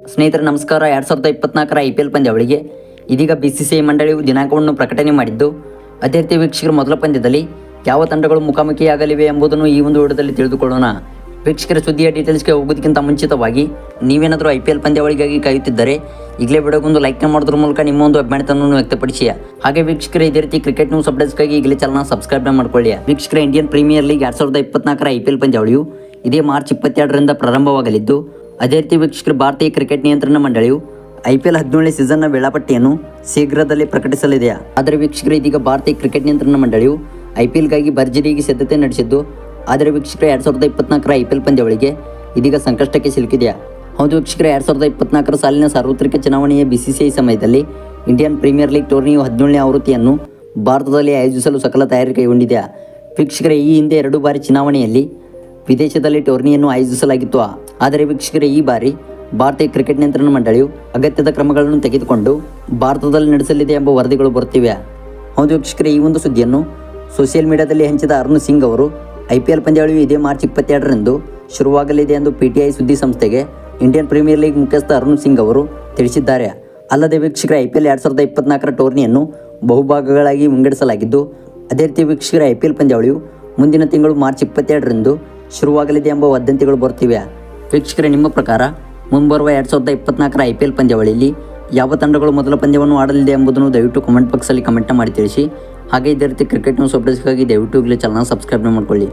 ಸ್ನೇಹಿತರೆ ನಮಸ್ಕಾರ. 2024ರ IPL ಪಂದ್ಯಾವಳಿಗೆ ಇದೀಗ BCCI ಮಂಡಳಿಯು ದಿನಾಂಕವನ್ನು ಪ್ರಕಟಣೆ ಮಾಡಿದ್ದು, ಅದೇ ರೀತಿ ವೀಕ್ಷಕರ ಮೊದಲ ಪಂದ್ಯದಲ್ಲಿ ಯಾವ ತಂಡಗಳು ಮುಖಾಮುಖಿಯಾಗಲಿವೆ ಎಂಬುದನ್ನು ಈ ಒಂದು ವಿಡಿಯೋದಲ್ಲಿ ತಿಳಿದುಕೊಳ್ಳೋಣ. ವೀಕ್ಷಕರ ಸುದ್ದಿಯ ಡೀಟೇಲ್ಸ್ಗೆ ಹೋಗೋದಕ್ಕಿಂತ ಮುಂಚಿತವಾಗಿ ನೀವೇನಾದರೂ IPL ಪಂದ್ಯಾವಳಿಗಾಗಿ ಕಾಯುತ್ತಿದ್ದರೆ ಈಗಲೇ ವಿಡಿಯೋಗೊಂದು ಲೈಕ್ ಮಾಡೋದ್ರ ಮೂಲಕ ನಿಮ್ಮ ಒಂದು ಅಭಿಮಾನವನ್ನು ವ್ಯಕ್ತಪಡಿಸಿ. ಹಾಗೆ ವೀಕ್ಷಕರ ಇದೇ ರೀತಿ ಕ್ರಿಕೆಟ್ ನ್ಯೂಸ್ ಅಪ್ಡೇಟ್ಸ್ಗಾಗಿ ಈಗಲೇ ಚಾನಲ್ನ ಸಬ್ಸ್ಕ್ರೈಬ್ ಮಾಡ್ಕೊಳ್ಳಿ. ವೀಕ್ಷಕರ ಇಂಡಿಯನ್ ಪ್ರೀಮಿಯರ್ ಲೀಗ್ 2024ರ IPL ಪಂದ್ಯಾವಳಿಯು ಇದೇ ಮಾರ್ಚ್ 22ರಿಂದ ಪ್ರಾರಂಭವಾಗಲಿದ್ದು, ಅದೇ ರೀತಿ ವೀಕ್ಷಕರ ಭಾರತೀಯ ಕ್ರಿಕೆಟ್ ನಿಯಂತ್ರಣ ಮಂಡಳಿಯು IPL 17ನೇ ಸೀಸನ್ನ ವೇಳಾಪಟ್ಟಿಯನ್ನು ಶೀಘ್ರದಲ್ಲೇ ಪ್ರಕಟಿಸಲಿದೆ. ಆದರೆ ವೀಕ್ಷಕರು ಇದೀಗ ಭಾರತೀಯ ಕ್ರಿಕೆಟ್ ನಿಯಂತ್ರಣ ಮಂಡಳಿಯು IPLಗಾಗಿ ಭರ್ಜರಿಯಾಗಿ ಸಿದ್ಧತೆ ನಡೆಸಿದ್ದು, ಆದರೆ ವೀಕ್ಷಕರ 2024ರ IPL ಪಂದ್ಯಾವಳಿಗೆ ಇದೀಗ ಸಂಕಷ್ಟಕ್ಕೆ ಸಿಲುಕಿದೆ. ಹೌದು ವೀಕ್ಷಕರ, 2024ರ ಸಾಲಿನ ಸಾರ್ವತ್ರಿಕ ಚುನಾವಣೆಯ BCCI ಸಮಯದಲ್ಲಿ ಇಂಡಿಯನ್ ಪ್ರೀಮಿಯರ್ ಲೀಗ್ ಟೂರ್ನಿಯು 17ನೇ ಆವೃತ್ತಿಯನ್ನು ಭಾರತದಲ್ಲಿ ಆಯೋಜಿಸಲು ಸಕಲ ತಯಾರಿ ಕೈಗೊಂಡಿದೆ. ವೀಕ್ಷಕರ ಈ ಹಿಂದೆ 2 ಬಾರಿ ಚುನಾವಣೆಯಲ್ಲಿ ವಿದೇಶದಲ್ಲಿ ಟೂರ್ನಿಯನ್ನು ಆಯೋಜಿಸಲಾಗಿತ್ತು. ಆದರೆ ವೀಕ್ಷಕರ ಈ ಬಾರಿ ಭಾರತೀಯ ಕ್ರಿಕೆಟ್ ನಿಯಂತ್ರಣ ಮಂಡಳಿಯು ಅಗತ್ಯದ ಕ್ರಮಗಳನ್ನು ತೆಗೆದುಕೊಂಡು ಭಾರತದಲ್ಲಿ ನಡೆಸಲಿದೆ ಎಂಬ ವರದಿಗಳು ಬರುತ್ತಿವೆ. ಹೌದು ವೀಕ್ಷಕರ, ಈ ಒಂದು ಸುದ್ದಿಯನ್ನು ಸೋಷಿಯಲ್ ಮೀಡಿಯಾದಲ್ಲಿ ಹಂಚಿದ ಅರುಣ್ ಸಿಂಗ್ ಅವರು IPL ಪಂದ್ಯಾವಳಿಯು ಇದೇ ಮಾರ್ಚ್ 22ರಂದು ಶುರುವಾಗಲಿದೆ ಎಂದು PTI ಸುದ್ದಿ ಸಂಸ್ಥೆಗೆ ಇಂಡಿಯನ್ ಪ್ರೀಮಿಯರ್ ಲೀಗ್ ಮುಖ್ಯಸ್ಥ ಅರುಣ್ ಸಿಂಗ್ ಅವರು ತಿಳಿಸಿದ್ದಾರೆ. ಅಲ್ಲದೆ ವೀಕ್ಷಕರ IPL 2024ರ ಟೂರ್ನಿಯನ್ನು ಬಹುಭಾಗಗಳಾಗಿ ವಿಂಗಡಿಸಲಾಗಿದ್ದು, ಅದೇ ರೀತಿ ವೀಕ್ಷಕರ IPL ಪಂದ್ಯಾವಳಿಯು ಮುಂದಿನ ತಿಂಗಳು ಮಾರ್ಚ್ 22ರಂದು ಶುರುವಾಗಲಿದೆ ಎಂಬ ವದಂತಿಗಳು ಬರುತ್ತಿವೆ. ವೀಕ್ಷಕರೇ, ನಿಮ್ಮ ಪ್ರಕಾರ ಮುಂಬರುವ 2024ರ IPL ಪಂದ್ಯಾವಳಿಯಲ್ಲಿ ಯಾವ ತಂಡಗಳು ಮೊದಲ ಪಂದ್ಯವನ್ನು ಆಡಲಿದೆ ಎಂಬುದನ್ನು ದಯವಿಟ್ಟು ಕಮೆಂಟ್ ಬಾಕ್ಸಲ್ಲಿ ಕಮೆಂಟ್ ಮಾಡಿ ತಿಳಿಸಿ. ಹಾಗೆ ಇದೇ ರೀತಿ ಕ್ರಿಕೆಟ್ ನ್ಯೂಸ್ ಅಪ್ಡೇಟ್ಸ್ಗಾಗಿ ದಯವಿಟ್ಟು ಈಗಲೇ ಚಾನಲ್ನ ಸಬ್ಸ್ಕ್ರೈಬ್ ಮಾಡ್ಕೊಳ್ಳಿ.